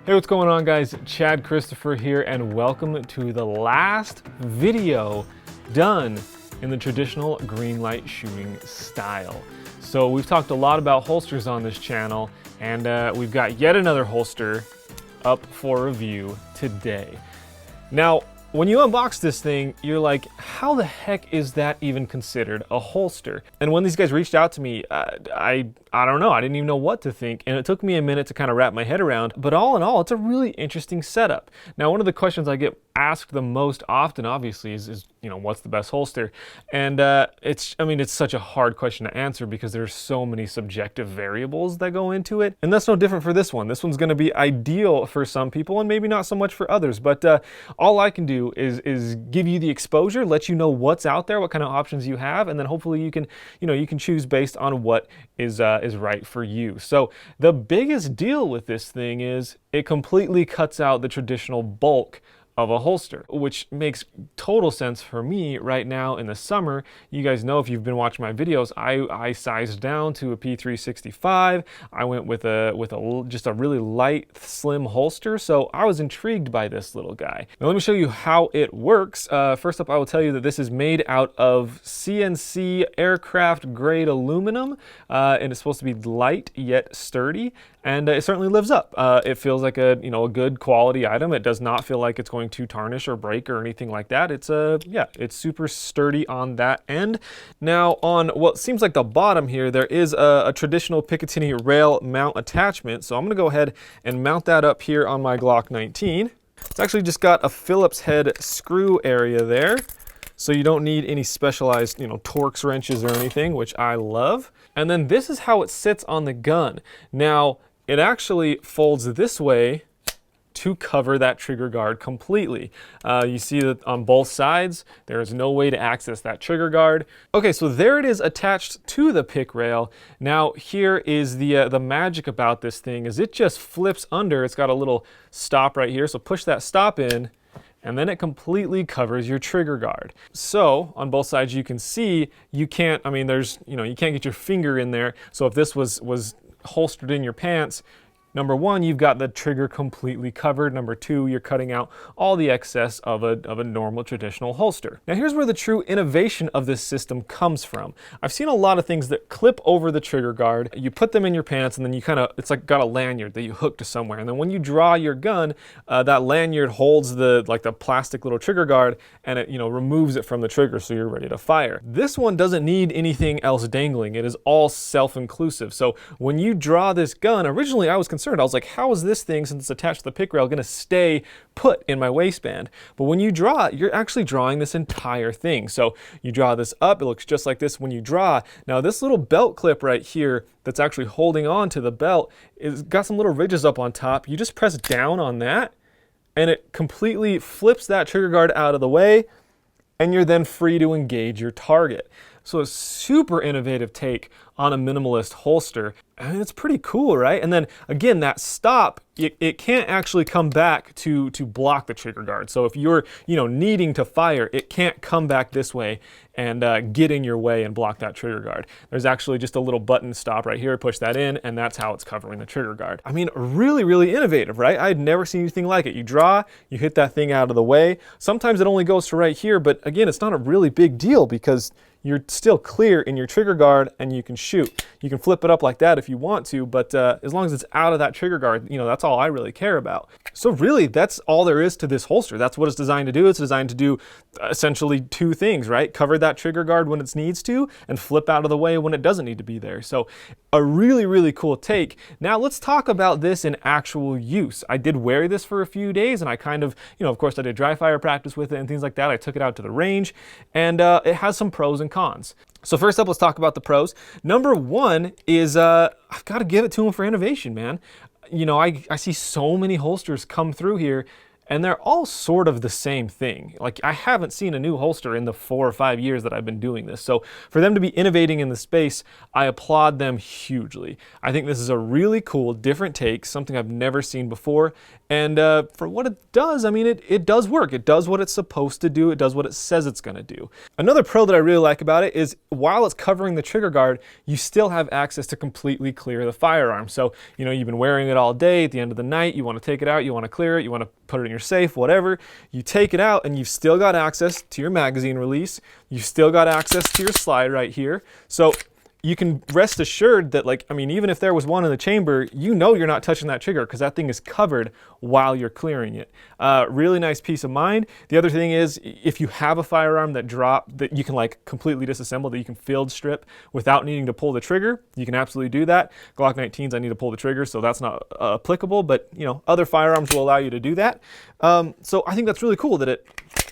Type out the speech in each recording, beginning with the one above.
Hey, what's going on, guys? Chad Christopher here, and welcome to the last video done in the traditional green light shooting style. So we've talked a lot about holsters on this channel, and we've got yet another holster up for review today. Now, when you unbox this thing, you're like, how the heck is that even considered a holster? And when these guys reached out to me, I don't know, I didn't even know what to think, and it took me a minute to kind of wrap my head around, but all in all, it's a really interesting setup. Now, one of the questions I get asked the most often, obviously, is you know, what's the best holster? And it's such a hard question to answer because there's so many subjective variables that go into it, and that's no different for this one. This one's gonna be ideal for some people and maybe not so much for others, but all I can do is give you the exposure, let you know what's out there, what kind of options you have, and then hopefully you can choose based on what is right for you. So the biggest deal with this thing is it completely cuts out the traditional bulk of a holster, which makes total sense for me right now in the summer. You guys know, if you've been watching my videos, I sized down to a P365. I went with just a really light, slim holster, so I was intrigued by this little guy. Now let me show you how it works. First up, I will tell you that this is made out of CNC aircraft grade aluminum, and it's supposed to be light yet sturdy, and it certainly lives up. It feels like a good quality item. It does not feel like it's going to tarnish or break or anything like that. It's super sturdy on that end. Now, on what seems like the bottom here, there is a traditional Picatinny rail mount attachment. So I'm gonna go ahead and mount that up here on my Glock 19. It's actually just got a Phillips head screw area there, so you don't need any specialized, Torx wrenches or anything, which I love. And then this is how it sits on the gun. Now, it actually folds this way to cover that trigger guard completely. You see that on both sides, there is no way to access that trigger guard. Okay, so there it is attached to the pick rail. Now here is the magic about this thing is it just flips under. It's got a little stop right here, so push that stop in, and then it completely covers your trigger guard. So on both sides you can see, you can't get your finger in there. So if this was holstered in your pants, number one, you've got the trigger completely covered. Number two, you're cutting out all the excess of a normal traditional holster. Now here's where the true innovation of this system comes from. I've seen a lot of things that clip over the trigger guard. You put them in your pants and then it's like got a lanyard that you hook to somewhere. And then when you draw your gun, that lanyard holds the plastic little trigger guard, and it removes it from the trigger so you're ready to fire. This one doesn't need anything else dangling. It is all self-inclusive. So when you draw this gun, originally I was concerned. I was like, how is this thing, since it's attached to the pick rail, going to stay put in my waistband? But when you draw it, you're actually drawing this entire thing. So you draw this up, it looks just like this when you draw. Now this little belt clip right here that's actually holding on to the belt is got some little ridges up on top. You just press down on that and it completely flips that trigger guard out of the way, and you're then free to engage your target. So a super innovative take on a minimalist holster. I mean, it's pretty cool, right? And then again, that stop, it can't actually come back to block the trigger guard. So if you're needing to fire, it can't come back this way and get in your way and block that trigger guard. There's actually just a little button stop right here, push that in, and that's how it's covering the trigger guard. I mean, really, really innovative, right? I'd never seen anything like it. You draw, you hit that thing out of the way. Sometimes it only goes to right here, but again, it's not a really big deal because you're still clear in your trigger guard and you can shoot. You can flip it up like that if you want to, but as long as it's out of that trigger guard, that's all I really care about. So really, that's all there is to this holster. That's what it's designed to do. It's designed to do essentially two things, right? Cover that trigger guard when it needs to, and flip out of the way when it doesn't need to be there. So a really, really cool take. Now let's talk about this in actual use. I did wear this for a few days, and I kind of, of course I did dry fire practice with it and things like that. I took it out to the range, and it has some pros and cons. So first up, let's talk about the pros. Number one is I've got to give it to them for innovation, man. I see so many holsters come through here, and they're all sort of the same thing. Like, I haven't seen a new holster in the 4 or 5 years that I've been doing this. So for them to be innovating in the space, I applaud them hugely. I think this is a really cool, different take, something I've never seen before. And for what it does, I mean, it does work. It does what it's supposed to do. It does what it says it's going to do. Another pro that I really like about it is while it's covering the trigger guard, you still have access to completely clear the firearm. So, you know, you've been wearing it all day. At the end of the night, you want to take it out, you want to clear it, you want to put it in your safe, whatever. You take it out and you've still got access to your magazine release. You've still got access to your slide right here. So you can rest assured that, like, I mean, even if there was one in the chamber, you know you're not touching that trigger because that thing is covered while you're clearing it. Really nice peace of mind. The other thing is, if you have a firearm that you can like completely disassemble, that you can field strip without needing to pull the trigger, you can absolutely do that. Glock 19s, I need to pull the trigger, so that's not applicable, but you know, other firearms will allow you to do that. So I think that's really cool that it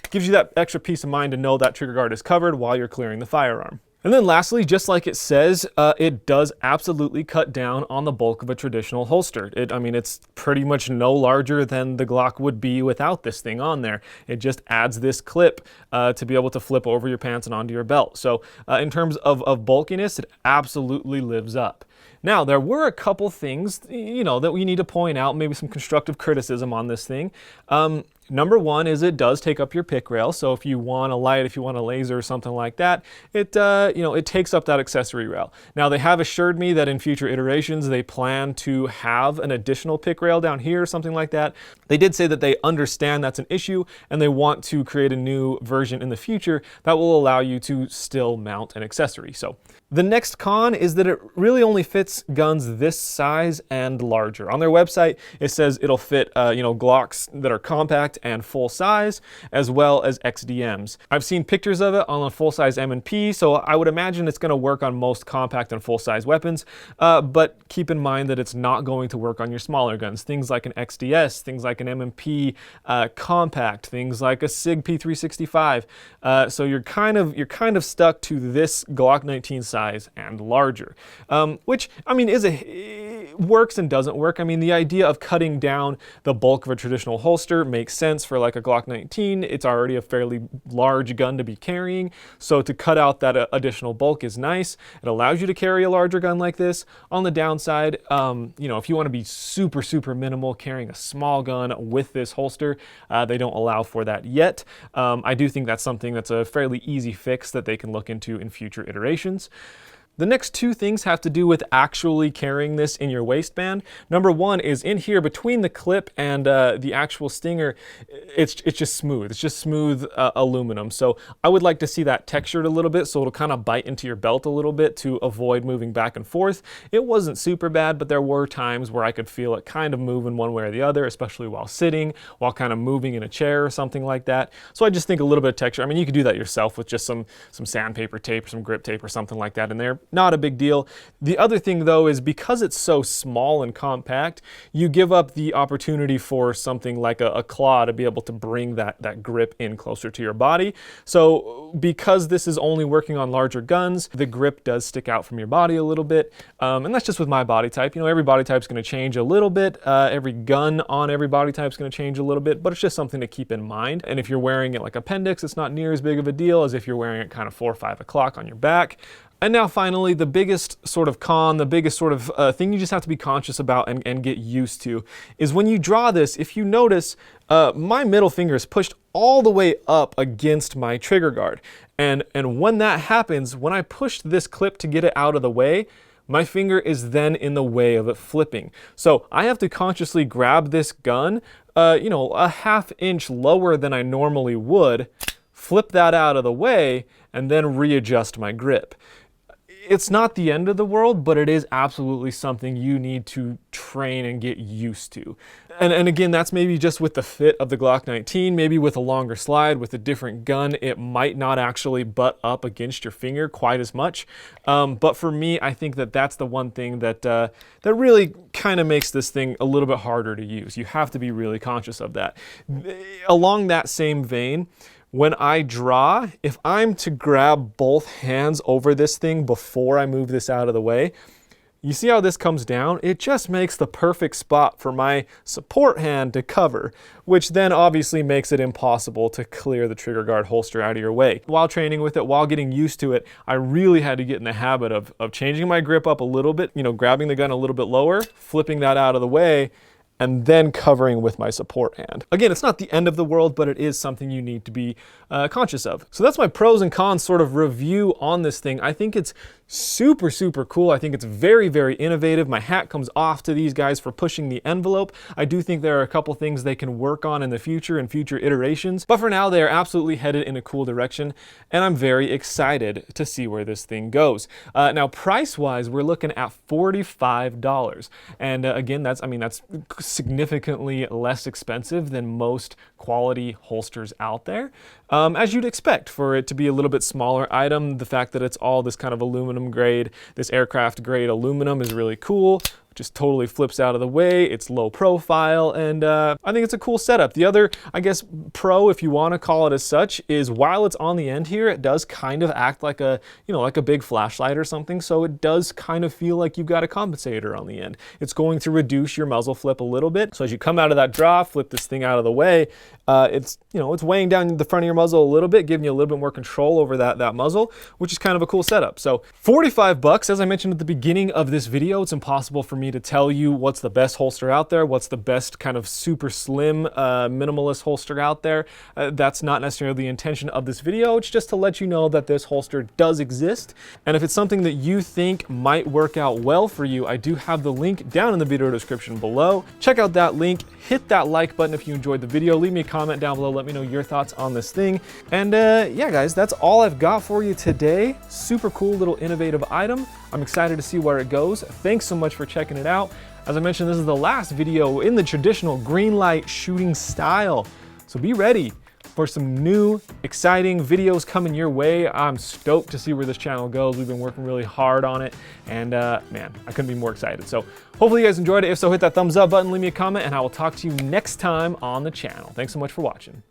gives you that extra peace of mind to know that trigger guard is covered while you're clearing the firearm. And then lastly, just like it says, it does absolutely cut down on the bulk of a traditional holster. I mean, it's pretty much no larger than the Glock would be without this thing on there. It just adds this clip to be able to flip over your pants and onto your belt. So in terms of bulkiness, it absolutely lives up. Now, there were a couple things, you know, that we need to point out, maybe some constructive criticism on this thing. Number one is it does take up your pick rail. So if you want a light, if you want a laser or something like that, it takes up that accessory rail. Now, they have assured me that in future iterations, they plan to have an additional pick rail down here or something like that. They did say that they understand that's an issue and they want to create a new version in the future that will allow you to still mount an accessory. So the next con is that it really only fits guns this size and larger. On their website, it says it'll fit Glocks that are compact and full size, as well as XDMs. I've seen pictures of it on a full-size M&P, so I would imagine it's going to work on most compact and full-size weapons, but keep in mind that it's not going to work on your smaller guns. Things like an XDS, things like an M&P compact, things like a SIG P365. So you're kind of stuck to this Glock 19 size and larger, which I mean it works and doesn't work. I mean, the idea of cutting down the bulk of a traditional holster makes sense for like a Glock 19. It's already a fairly large gun to be carrying, so to cut out that additional bulk is nice. It allows you to carry a larger gun like this. On the downside, if you want to be super minimal carrying a small gun with this holster, they don't allow for that yet. I do think that's something that's a fairly easy fix that they can look into in future iterations. The next two things have to do with actually carrying this in your waistband. Number one is in here between the clip and the actual stinger, it's just smooth. It's just smooth aluminum. So I would like to see that textured a little bit so it'll kind of bite into your belt a little bit to avoid moving back and forth. It wasn't super bad, but there were times where I could feel it kind of moving one way or the other, especially while sitting, while kind of moving in a chair or something like that. So I just think a little bit of texture. I mean, you could do that yourself with just some sandpaper tape or some grip tape or something like that in there. Not a big deal. The other thing though is because it's so small and compact, you give up the opportunity for something like a claw to be able to bring that grip in closer to your body. So because this is only working on larger guns, the grip does stick out from your body a little bit. And that's just with my body type. You know, every body type is going to change a little bit. Every gun on every body type is going to change a little bit, but it's just something to keep in mind. And if you're wearing it like appendix, it's not near as big of a deal as if you're wearing it kind of 4 or 5 o'clock on your back. And now finally, the biggest sort of con, the biggest sort of thing you just have to be conscious about and get used to is when you draw this, if you notice, my middle finger is pushed all the way up against my trigger guard. And when that happens, when I push this clip to get it out of the way, my finger is then in the way of it flipping. So I have to consciously grab this gun, a 1/2 inch lower than I normally would, flip that out of the way, and then readjust my grip. It's not the end of the world, but it is absolutely something you need to train and get used to. And again, that's maybe just with the fit of the Glock 19, maybe with a longer slide, with a different gun, it might not actually butt up against your finger quite as much. But for me, I think that's the one thing that really kind of makes this thing a little bit harder to use. You have to be really conscious of that. Along that same vein, when I draw, if I'm to grab both hands over this thing before I move this out of the way, You see how this comes down? It just makes the perfect spot for my support hand to cover, which then obviously makes it impossible to clear the trigger guard holster out of your way. While training with it, while getting used to it, I really had to get in the habit of changing my grip up a little bit, grabbing the gun a little bit lower, flipping that out of the way, and then covering with my support hand. Again, it's not the end of the world, but it is something you need to be conscious of. So that's my pros and cons sort of review on this thing. I think it's super, super cool. I think it's very, very innovative. My hat comes off to these guys for pushing the envelope. I do think there are a couple things they can work on in the future and future iterations, but for now they are absolutely headed in a cool direction, and I'm very excited to see where this thing goes. Now, price-wise, we're looking at $45, and again, that's significantly less expensive than most quality holsters out there. As you'd expect for it to be a little bit smaller item, the fact that it's all this kind of aluminum grade, this aircraft grade aluminum is really cool. Just totally flips out of the way. It's low profile, and I think it's a cool setup. The other, I guess, pro, if you want to call it as such, is while it's on the end here, it does kind of act like a, like a big flashlight or something. So it does kind of feel like you've got a compensator on the end. It's going to reduce your muzzle flip a little bit. So as you come out of that draw, flip this thing out of the way, it's weighing down the front of your muzzle a little bit, giving you a little bit more control over that muzzle, which is kind of a cool setup. So $45, as I mentioned at the beginning of this video, it's impossible for me to tell you what's the best holster out there, what's the best kind of super slim minimalist holster out there. That's not necessarily the intention of this video. It's just to let you know that this holster does exist, and if it's something that you think might work out well for you, I do have the link down in the video description below. Check out that link, hit that like button if you enjoyed the video, leave me a comment down below, let me know your thoughts on this thing, and yeah guys, that's all I've got for you today. Super cool little innovative item. I'm excited to see where it goes. Thanks so much for checking it out. As I mentioned, this is the last video in the traditional green light shooting style. So be ready for some new, exciting videos coming your way. I'm stoked to see where this channel goes. We've been working really hard on it, and man, I couldn't be more excited. So hopefully you guys enjoyed it. If so, hit that thumbs up button, leave me a comment, and I will talk to you next time on the channel. Thanks so much for watching.